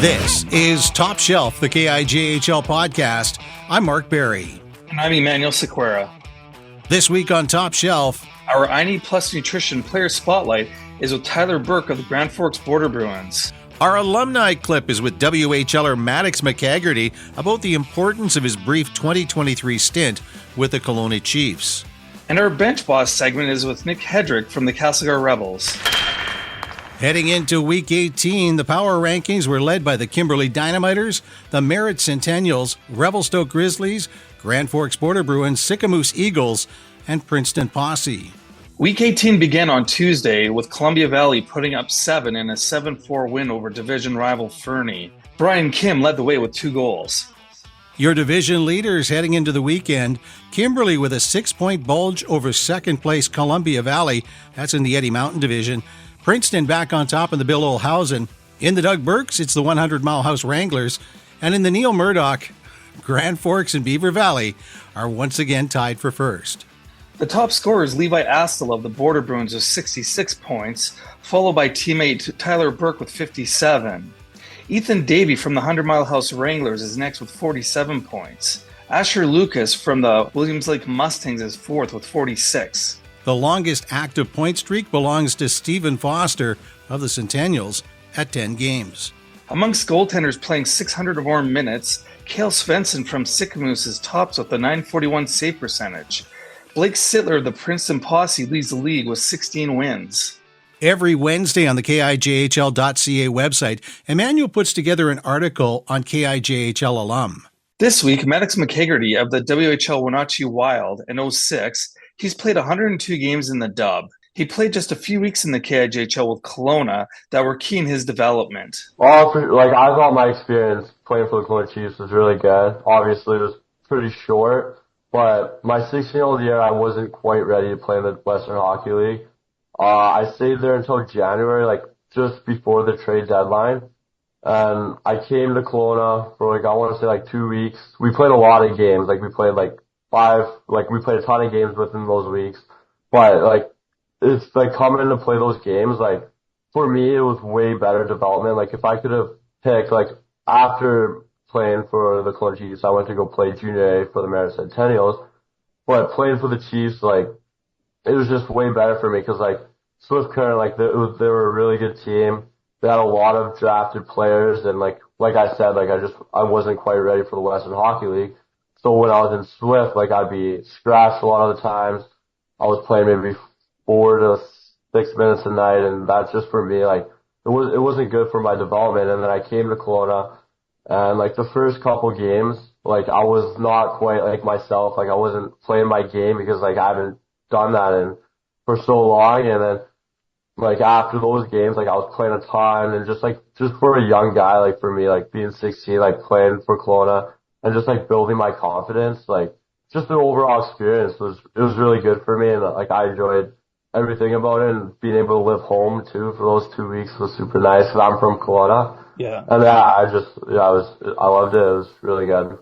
This is Top Shelf, the KIJHL podcast. I'm Mark Berry. And I'm Emmanuel Sequeira. This week on Top Shelf, our ine+nutrition player spotlight is with Tyler Burke of the Grand Forks Border Bruins. Our alumni clip is with WHL'er Maddix McCagherty about the importance of his brief 2023 stint with the Kelowna Chiefs. And our Bench Boss segment is with Nick Headrick from the Castlegar Rebels. Heading into Week 18, the power rankings were led by the Kimberley Dynamiters, the Merritt Centennials, Revelstoke Grizzlies, Grand Forks Border Bruins, Sicamous Eagles, and Princeton Posse. Week 18 began on Tuesday with Columbia Valley putting up 7 in a 7-4 win over division rival Fernie. Brian Kim led the way with 2 goals. Your division leaders heading into the weekend, Kimberley with a 6-point bulge over second-place Columbia Valley, that's in the Eddie Mountain Division. Princeton back on top in the Bill Olhausen. In the Doug Burks, it's the 100 Mile House Wranglers. And in the Neil Murdoch, Grand Forks and Beaver Valley are once again tied for first. The top scorer is Levi Astle of the Border Bruins with 66 points, followed by teammate Tyler Burke with 57. Ethan Davey from the 100 Mile House Wranglers is next with 47 points. Asher Lucas from the Williams Lake Mustangs is fourth with 46. The longest active point streak belongs to Stephen Foster of the Centennials at 10 games. Amongst goaltenders playing 600 or more minutes, Cale Svensson from Sicamous is tops with a .941 save percentage. Blake Sittler of the Princeton Posse leads the league with 16 wins. Every Wednesday on the KIJHL.ca website, Emmanuel puts together an article on KIJHL alum. This week, Maddix McCagherty of the WHL Wenatchee Wild in 06, he's played 102 games in the dub. He played just a few weeks in the KIJHL with Kelowna that were key in his development. I thought my experience playing for the Kelowna Chiefs was really good. Obviously, it was pretty short, but my 16-year-old year, I wasn't quite ready to play in the Western Hockey League. I stayed there until January, just before the trade deadline. And I came to Kelowna for I want to say 2 weeks. We played a lot of games. We played we played a ton of games within those weeks. But it's coming to play those games, for me it was way better development. If I could have picked after playing for the Kelowna Chiefs, I went to go play junior A for the Merritt Centennials. But playing for the Chiefs, it was just way better for me because Swift Current, they were a really good team. They had a lot of drafted players, and like I said, I wasn't quite ready for the Western Hockey League. So when I was in Swift, I'd be scratched a lot of the times. I was playing maybe 4 to 6 minutes a night, and that's just for me, it wasn't good for my development. And then I came to Kelowna, and the first couple games, I was not quite myself. I wasn't playing my game because I haven't done that for so long. And then after those games, I was playing a ton, and just for a young guy, for me, being 16, playing for Kelowna and just building my confidence, just the overall experience was really good for me, and I enjoyed everything about it, and being able to live home too for those 2 weeks was super nice because I'm from Kelowna. Yeah. And I loved it. It was really good.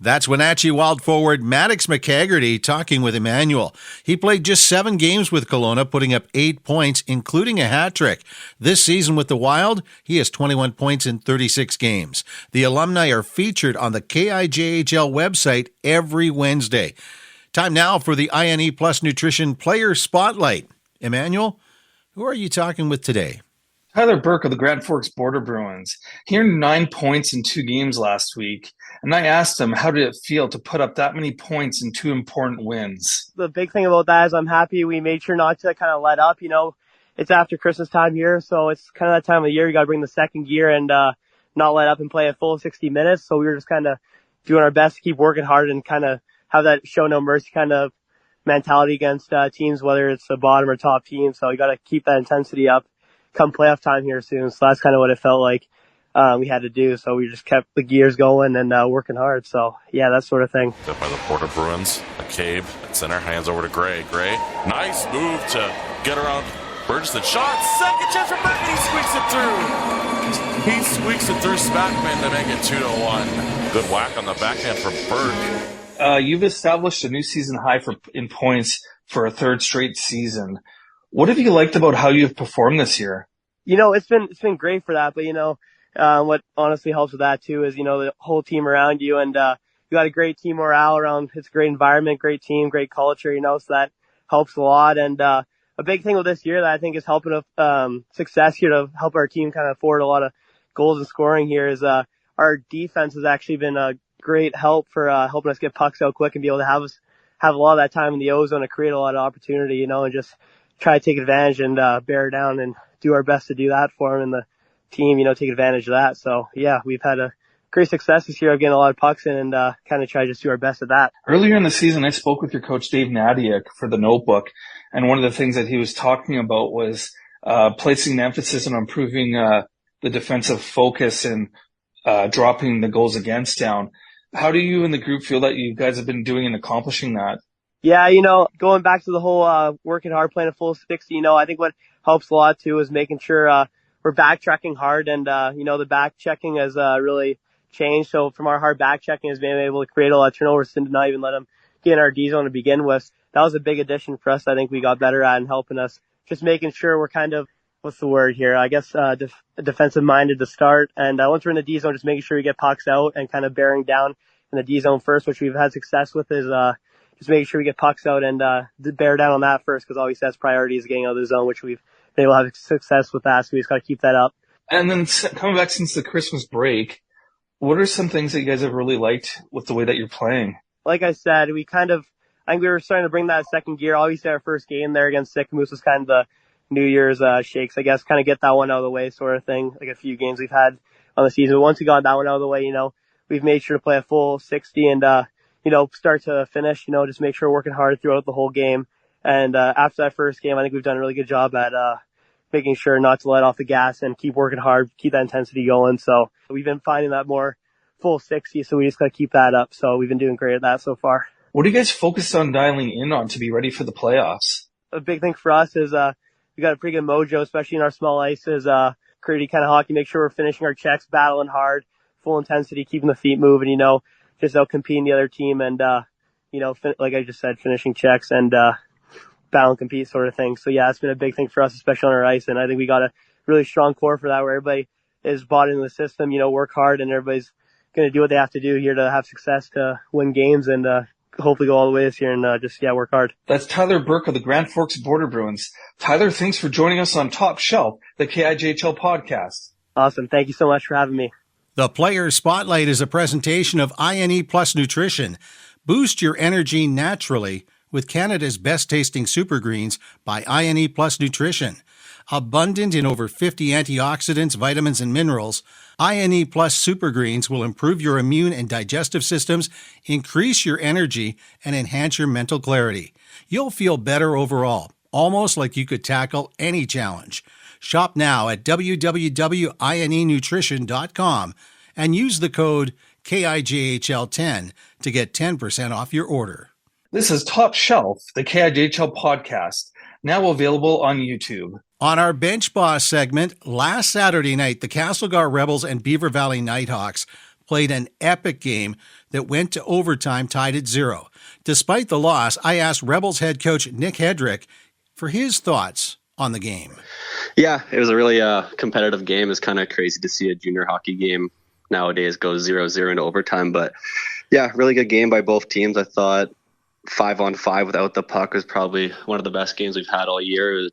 That's Wenatchee Wild forward Maddix McCagherty talking with Emmanuel. He played just 7 games with Kelowna, putting up 8 points, including a hat trick. This season with the Wild, he has 21 points in 36 games. The alumni are featured on the KIJHL website every Wednesday. Time now for the ine+nutrition player spotlight. Emmanuel, who are you talking with today? Tyler Burke of the Grand Forks Border Bruins. He earned 9 points in 2 games last week, and I asked him how did it feel to put up that many points in 2 important wins. The big thing about that is I'm happy we made sure not to kind of let up. It's after Christmas time here, so it's kind of that time of the year you got to bring the second gear and not let up and play a full 60 minutes. So we were just kind of doing our best to keep working hard and kind of have that show no mercy kind of mentality against teams, whether it's the bottom or top team. So you got to keep that intensity up come playoff time here soon. So that's kind of what it felt like we had to do. So we just kept the gears going and working hard. So yeah, that sort of thing. Up by the Border Bruins, McCabe at center, hands over to Gray. Gray, nice move to get around Burgess. Shot, second chance for Burke, and he squeaks it through. He squeaks it through Spackman to make it 2-1. Good whack on the backhand for Burke. You've established a new season high in points for a third straight season. What have you liked about how you've performed this year? It's been great for that, but what honestly helps with that too is, the whole team around you, and you got a great team morale around. It's a great environment, great team, great culture, so that helps a lot. And a big thing with this year that I think is helping success here to help our team kind of afford a lot of goals and scoring here is our defense has actually been a great help for helping us get pucks out quick and be able to have a lot of that time in the O zone to create a lot of opportunity, and just try to take advantage and bear down and do our best to do that for them and the team, take advantage of that. So yeah, we've had a great success this year of getting a lot of pucks in and kind of try to just do our best at that. Earlier in the season, I spoke with your coach, Dave Nadiak, for the Notebook, and one of the things that he was talking about was placing the emphasis on improving the defensive focus and dropping the goals against down. How do you and the group feel that you guys have been doing in accomplishing that? Yeah, going back to the whole working hard, playing a full 60, I think what helps a lot too is making sure we're backtracking hard, and the back checking has really changed. So from our hard back checking has been able to create a lot of turnovers and to not even let them get in our D zone to begin with. That was a big addition for us. I think we got better at and helping us just making sure we're kind of, what's the word here? I guess defensive minded to start. And once we're in the D zone, just making sure we get pucks out and kind of bearing down in the D zone first, which we've had success with, is just making sure we get pucks out and bear down on that first, because always that's priority is getting out of the zone, which we've been able to have success with that. So we just got to keep that up. And then coming back since the Christmas break, what are some things that you guys have really liked with the way that you're playing? Like I said, I think we were starting to bring that second gear. Obviously, our first game there against Sycamoose was kind of the New Year's shakes, I guess, kind of get that one out of the way sort of thing, like a few games we've had on the season. But once we got that one out of the way, we've made sure to play a full 60 and, start to finish, just make sure we're working hard throughout the whole game. And after that first game, I think we've done a really good job at making sure not to let off the gas and keep working hard, keep that intensity going. So we've been finding that more full 60, so we just got to keep that up. So we've been doing great at that so far. What are you guys focused on dialing in on to be ready for the playoffs? A big thing for us is we got a pretty good mojo, especially in our small ices, gritty kind of hockey, make sure we're finishing our checks, battling hard, full intensity, keeping the feet moving, just out competing the other team and, like I just said, finishing checks and battle and compete sort of thing. So yeah, it's been a big thing for us, especially on our ice. And I think we got a really strong core for that, where everybody is bought into the system, work hard, and everybody's going to do what they have to do here to have success, to win games and hopefully go all the way this year and work hard. That's Tyler Burke of the Grand Forks Border Bruins. Tyler, thanks for joining us on Top Shelf, the KIJHL podcast. Awesome. Thank you so much for having me. The Players Spotlight is a presentation of ine+nutrition. Boost your energy naturally with Canada's best-tasting super greens by ine+nutrition. Abundant in over 50 antioxidants, vitamins, and minerals, ine+ Super Greens will improve your immune and digestive systems, increase your energy, and enhance your mental clarity. You'll feel better overall, almost like you could tackle any challenge. Shop now at www.ine+nutrition.com and use the code KIJHL10 to get 10% off your order. This is Top Shelf, the KIJHL podcast, now available on YouTube. On our Bench Boss segment, last Saturday night, the Castlegar Rebels and Beaver Valley Nighthawks played an epic game that went to overtime tied at 0. Despite the loss, I asked Rebels head coach Nick Headrick for his thoughts on the game. Yeah, it was a really competitive game. It's kind of crazy to see a junior hockey game nowadays go 0-0 into overtime. But yeah, really good game by both teams. I thought 5-on-5 without the puck was probably one of the best games we've had all year.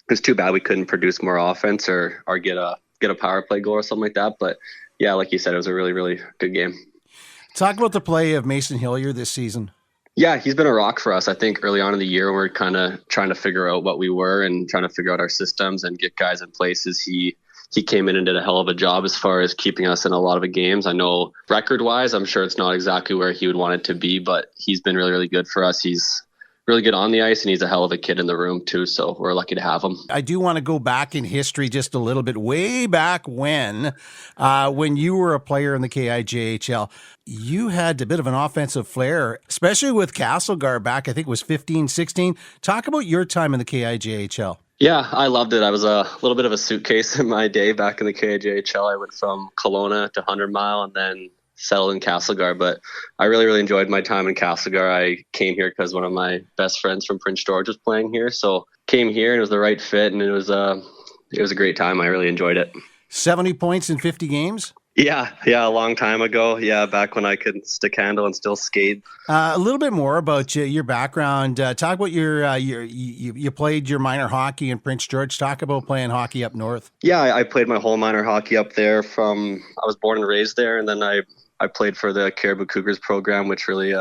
It's too bad we couldn't produce more offense or get a power play goal or something like that. But yeah, like you said, it was a really, really good game. Talk about the play of Mason Hillier this season. Yeah, he's been a rock for us. I think early on in the year, we're kind of trying to figure out what we were and trying to figure out our systems and get guys in places. He came in and did a hell of a job as far as keeping us in a lot of the games. I know record-wise, I'm sure it's not exactly where he would want it to be, but he's been really, really good for us. He's really good on the ice, and he's a hell of a kid in the room too, so we're lucky to have him. I do want to go back in history just a little bit, way back when you were a player in the KIJHL. You had a bit of an offensive flair, especially with Castlegar back, I think it was 15, 16. Talk about your time in the KIJHL. Yeah, I loved it. I was a little bit of a suitcase in my day back in the KIJHL. I went from Kelowna to 100 Mile and then settled in Castlegar. But I really, really enjoyed my time in Castlegar. I came here because one of my best friends from Prince George was playing here. So came here and it was the right fit, and it was a great time. I really enjoyed it. 70 points in 50 games? Yeah, a long time ago. Yeah, back when I could stick handle and still skate. A little bit more about your background. Talk about you played your minor hockey in Prince George. Talk about playing hockey up north. Yeah, I played my whole minor hockey up there. I was born and raised there, and then I played for the Caribou Cougars program, which really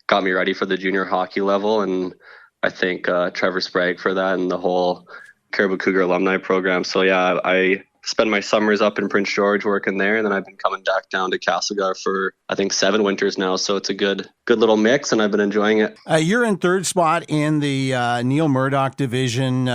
got me ready for the junior hockey level. And I thank Trevor Sprague for that and the whole Caribou Cougar alumni program. So yeah, I spend my summers up in Prince George working there, and then I've been coming back down to Castlegar for I think 7 winters now. So it's a good little mix, and I've been enjoying it. You're in third spot in the Neil Murdoch division.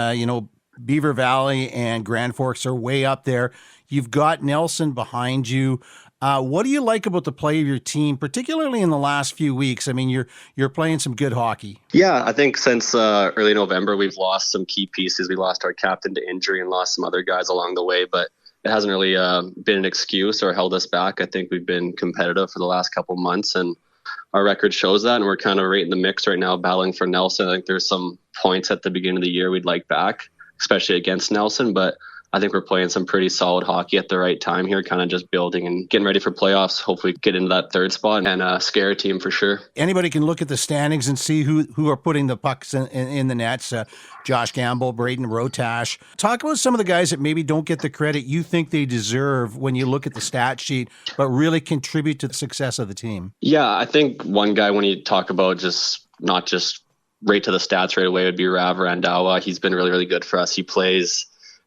Beaver Valley and Grand Forks are way up there. You've got Nelson behind you. What do you like about the play of your team, particularly in the last few weeks? I mean, you're playing some good hockey. Yeah, I think since early November, we've lost some key pieces. We lost our captain to injury and lost some other guys along the way, but it hasn't really been an excuse or held us back. I think we've been competitive for the last couple months, and our record shows that, and we're kind of right in the mix right now, battling for Nelson. I think there's some points at the beginning of the year we'd like back, especially against Nelson, but I think we're playing some pretty solid hockey at the right time here, kind of just building and getting ready for playoffs. Hopefully get into that third spot and scare a team for sure. Anybody can look at the standings and see who are putting the pucks in the nets. Josh Gamble, Braden Rotash. Talk about some of the guys that maybe don't get the credit you think they deserve when you look at the stat sheet, but really contribute to the success of the team. Yeah, I think one guy when you talk about not just right to the stats right away would be Rav Randawa. He's been really, really good for us. He plays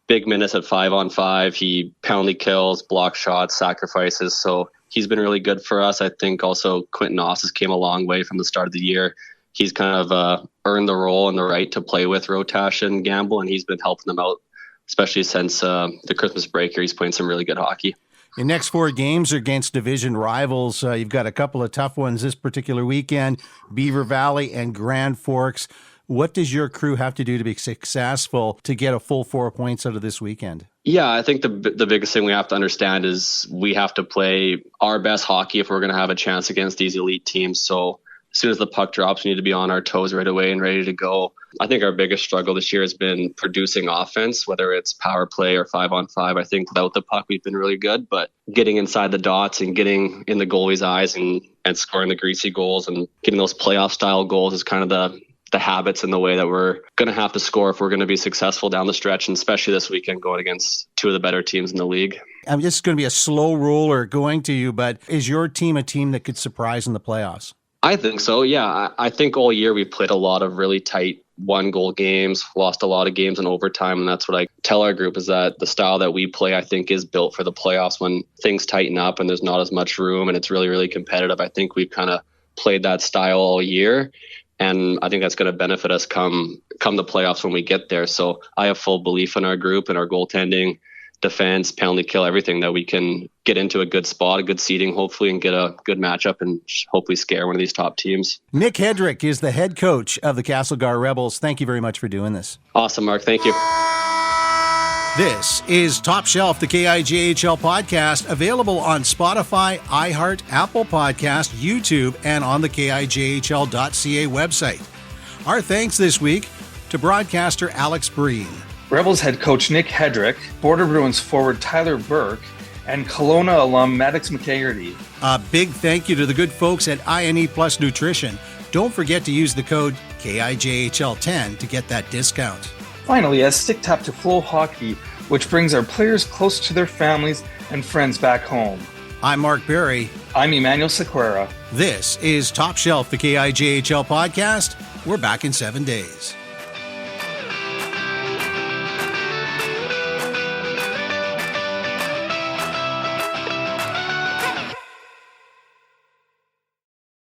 big minutes at 5-on-5. He penalty kills, block shots, sacrifices. So he's been really good for us. I think also Quentin Ossis came a long way from the start of the year. He's kind of earned the role and the right to play with Rotash and Gamble, and he's been helping them out, especially since the Christmas break here. He's playing some really good hockey. Your next 4 games are against division rivals. You've got a couple of tough ones this particular weekend, Beaver Valley and Grand Forks. What does your crew have to do to be successful to get a full 4 points out of this weekend? Yeah, I think the biggest thing we have to understand is we have to play our best hockey if we're going to have a chance against these elite teams. So as soon as the puck drops, we need to be on our toes right away and ready to go. I think our biggest struggle this year has been producing offense, whether it's power play or 5-on-5. I think without the puck, we've been really good, but getting inside the dots and getting in the goalie's eyes and scoring the greasy goals and getting those playoff style goals is kind of the habits and the way that we're going to have to score if we're going to be successful down the stretch, and especially this weekend going against 2 of the better teams in the league. I'm just going to be a slow roller going to you, but is your team a team that could surprise in the playoffs? I think so, yeah. I think all year we've played a lot of really tight 1-goal games, lost a lot of games in overtime, and that's what I tell our group is that the style that we play, I think, is built for the playoffs when things tighten up and there's not as much room and it's really, really competitive. I think we've kind of played that style all year. And I think that's going to benefit us come the playoffs when we get there. So I have full belief in our group and our goaltending, defense, penalty kill, everything that we can get into a good spot, a good seeding, hopefully, and get a good matchup and hopefully scare one of these top teams. Nick Headrick is the head coach of the Castlegar Rebels. Thank you very much for doing this. Awesome, Mark. Thank you. This is Top Shelf, the KIJHL podcast, available on Spotify, iHeart, Apple Podcast, YouTube, and on the KIJHL.ca website. Our thanks this week to broadcaster Alex Breen, Rebels head coach Nick Headrick, Border Bruins forward Tyler Burke, and Kelowna alum Maddix McCagherty. A big thank you to the good folks at ine+nutrition. Don't forget to use the code KIJHL10 to get that discount. Finally, a stick tap to Flow Hockey, which brings our players close to their families and friends back home. I'm Mark Berry. I'm Emmanuel Sequeira. This is Top Shelf, the KIJHL podcast. We're back in 7 days.